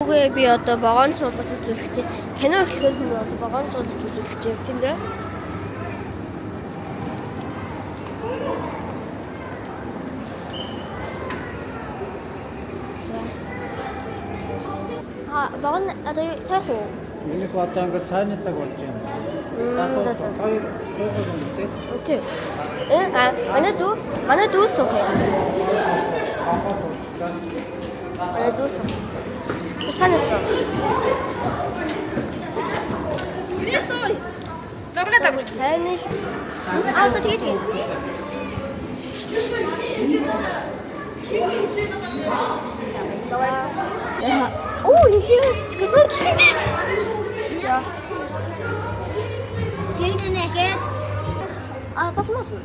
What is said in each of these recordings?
үгүй би одоо вагон суулгаж үзүүлэх чинь кино эхлэхээс нь одоо вагон суулгаж үзүүлэх чинь тийм дээ. Вагон одоо таах уу? Миний одоо ингээд цааны цаг болж байна. Хоёр суугаад юм тий. Тийм. Манай дүү суух юм. Манай дүү суух. Танасаа. Ясой. Зогноод агуу. Таны. За тэгээ. Оо, интересно, сказать. Да. Где нахер? Посмотрим.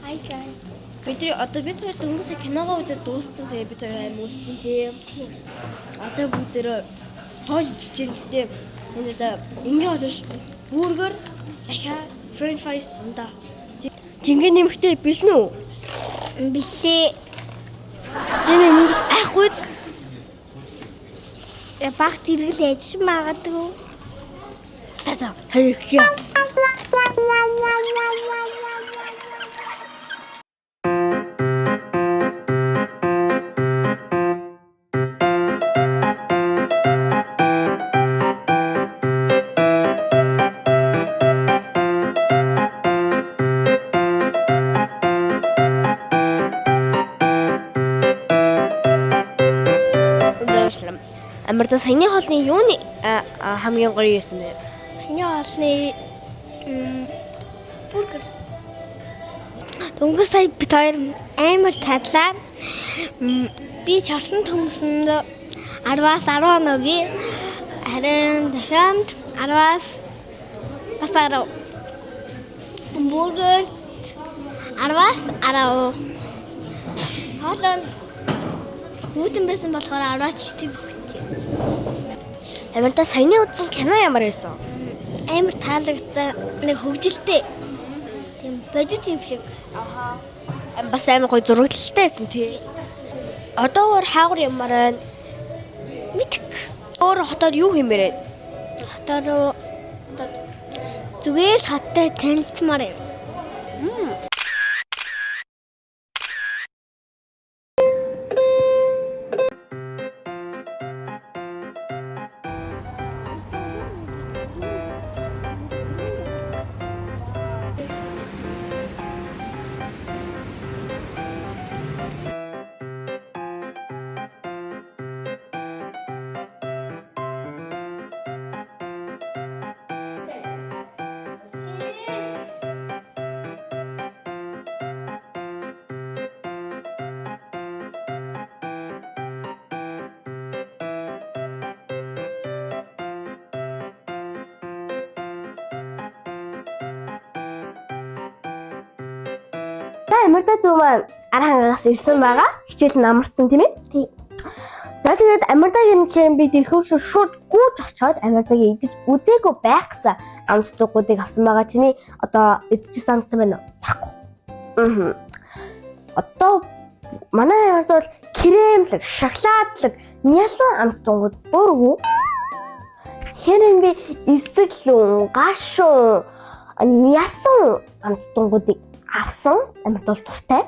Hi guys. Бид хоёр дөнгөсө киногоо үзээд дууссан. Тэгээ бид хоёр аим үзсэн тийм. Одоо бүгдээр тоол хийж дээ. Энэ да ингээ олж бүргэр дахиад french fries ундаа. Жингээ нэмэхтэй бэлнэ үү? Бишээ. Жингээ мөнгө айхгүй. Багт хэрэглээж магадгүй. Тасаа хэлээ. Амарда саяны хоолны юуны хамгийн гоё юусэн бэ? Саяны хоолны бургер. Дөнгөс сая бид хоёр амар чадлаа. Би чарсан төмсөнд 10-аас 10 оногийн харин дахиад 10-аас бас 10. Бургер 10-аас 10. Хоолон хүүтэн байсан болохоор 10-аас чиг. Амарда саяны үзсэн кино ямар байсан? Амар таалагдсан. Нэг хөвгөлтэй. Тийм бодит юм шиг. Аха. Бас амар гоё зурагтай байсан тий. Одоо өөр хаагур ямар байна? Мэдэх. Өөр хотоор юу хиймээрээ? Хотоор зүгээр л хоттой танилцмаар юм. Амарда дүү маань архангаас ирсэн байгаа. Хичээл намарсан тийм ээ? Тий. За тэгээд амардагийн би тэрхүүл шууд гүйж очоод амардагийн идэж үзээгүй байх гэсэн амттуудыг авсан байгаа. Чиний одоо идчихсэн амт байна уу? Баггүй. Одоо манай амард бол кремлэг, шоколадлэг, нялан амттууд дургу. Хэрэг би эсэглэн, гашуун, нясан амттуудыг авсан амт бол дуртай.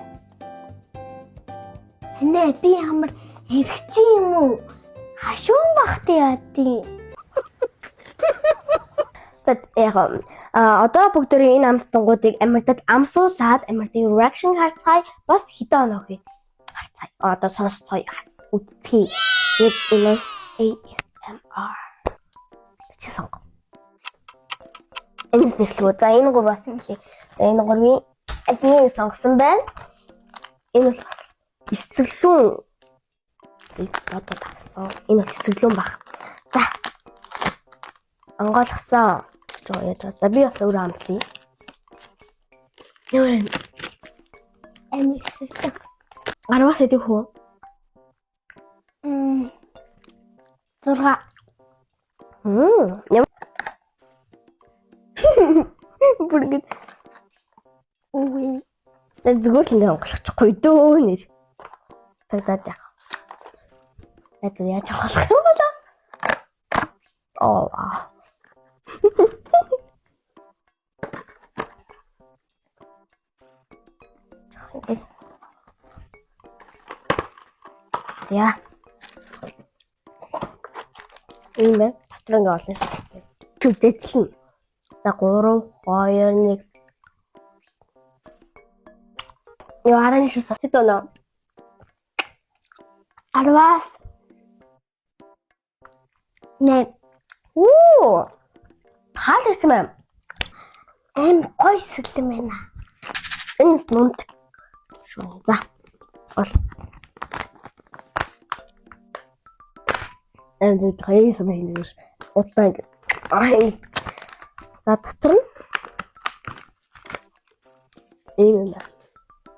Хэнэ би ямар хэрэгч юм уу? Хашуун бахт яадیں۔ Тэт одоо бүгдээ энэ амттуудыг амтад амсуулаад амтын reaction харцгаая бас хэдэн оноо харцгаая. Одоо сонсцгоё үзтгий. Тэгээд энэ ASMR. Чисэн. Энэ нэслүү. За энэ гур бас юм хэлээ. За энэ гурвын аль нэг сонгосон байна. Энэ бол бас эсэглүүн. Одоо тавсан. Энэ бол эсэглүүн баг. За. Онгойлгосон. За би бас өөрөө амсъя. Нүүрэн. Энийг эсэглэн. 10-аас эдэг хөө. 6. Бүргэд. Үгүй. Зүгээр л нэг онголохгүй дөө нэр. Тагдаад яах. Это яаж авах юм бол? Аа. За. Ийм байна. Дотор ингээ олно. Чүдэжлэн. За 3 2 1. Юу арай шүү сахид оноо. 10-аас 8. Оо! Хаалагч юм. Гой сэглэм байна. Энэ нүнд. Шүү. За. Ол. Энд гайс мэнэш. Утаа. Ай. За дотор нь ийм юм.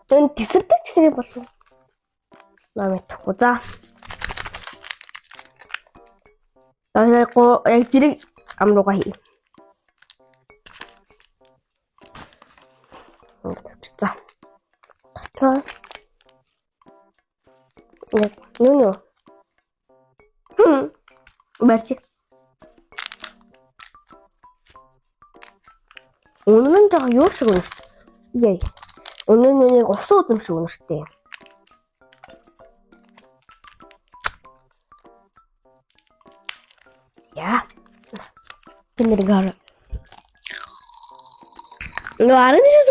Тэн тесэрдэг хэрэг болов. Намайг тахгүй. За. Яг зэрэг амруугаа хий. За. Дотор. Нүнө. Барьчих. Үнэн жоо юу шиг үнэ шүү дээ. Яй. Үнэн нэг ус уудан шиг үнэ шүү дээ. Яа. Тэмэргээр. Нөө арай шиг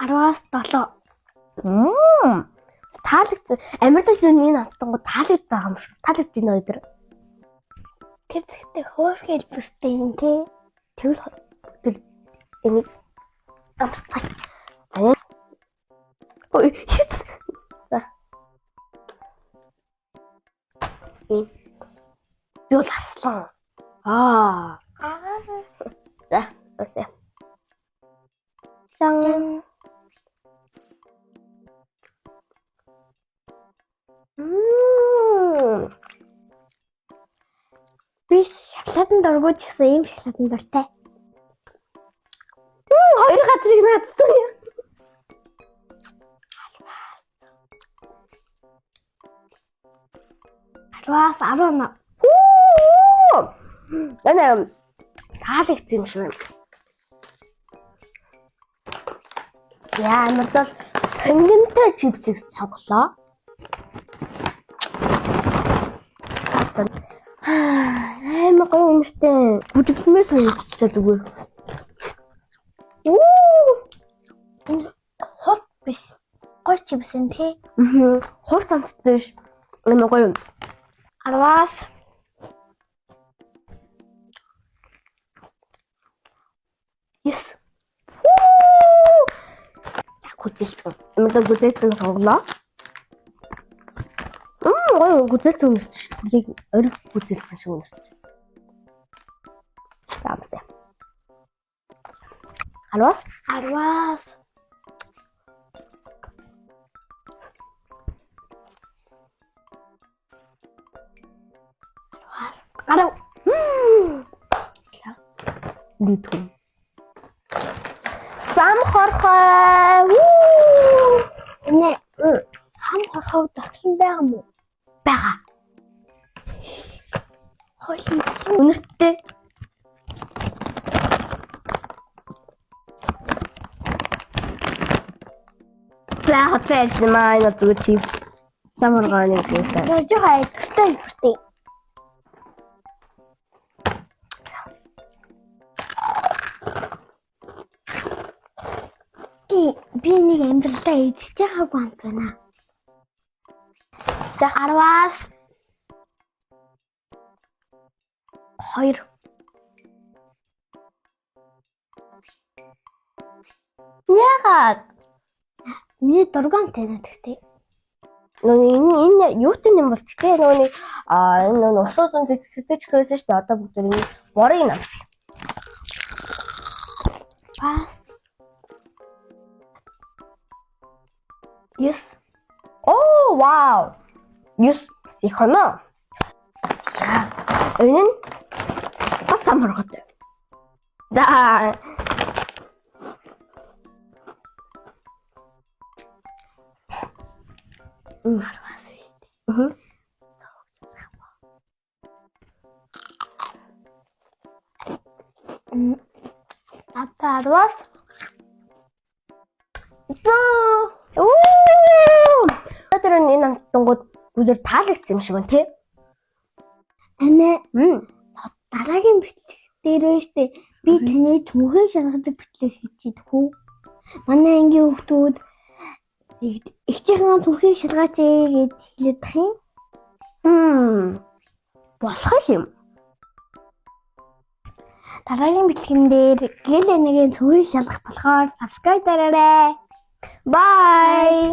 10-аас 7. Таалагч Америкт энэ автангууд таалагдсан юм шүү. Таалагдж байна өдөр. Тэр зэгтээ хөөх хэлбэртэй юм те. Тэгвэл энэ амстай. Ой, хит. За. Юу ларслаа. Аа. За, өсөө. Сан. Би шоколадын дургуйч гэсэн ийм шоколадын дуртай. Хоёр газрыг наадсан юм. Алваас 10. Энэ таалагц юм шиг. Яа, надад сонгонтой чипсийг соглоо. Аймаг гоё үнэтэй. Бүжигдмээр санагдчихлаа зүгээр. Энэ хот биш. Гоё чипсэн тий. Хот санагдсан ш. Аймаг гоё. 10-аас 9. Гүзэлцэн. Эмэдэ гүзэлцэн соглоо. Гоё гүзэлцэн үнэрч ш. Тэрийг ориг гүзэлцэн шиг үнэрч. Таамсаа. 10-аас 10. Дитгүй. Сам хорхоо. Нэ. Сам хорхоо дотсон байгаа мó? Бага. Хойлон үнэрттэй. Плахотээс маа энэ зүг чипс. Сам хорхооны гэдэг. Жоо хайдтай бүртээ. Би нэг амьдралдаа идэж байгаагүй юм байна. За 10-аас 2. Яагаад? Миний дургамтай надагтай. Энэ юутай юм бол тээ нөгөө энэ усуусан зэцэж хөрөөсөн шүү дээ. Одоо бүгд энэ борыг намсан. Пас. Yes. Oh wow. 9 их оноо. Энэ нь бас амаргатай. Да. Маргаас шүү дээ. Атарвас. Тэр энэ амттангууд бүдэр таалагдсан юм шиг байна тий. Анаа дараагийн бичлэг дээр өштэй би таны түүхээ шалгадаг бичлэг хийчихээд хөө. Манай ангийн хүүхдүүд ихчийн түүхийг шалгаач гэж хэлээд тах юм. Болох юм. Дараагийн бичлэгэн дээр гэлэнэгийн түүхийг шалгах болохоор subscribe дараарай. Bye.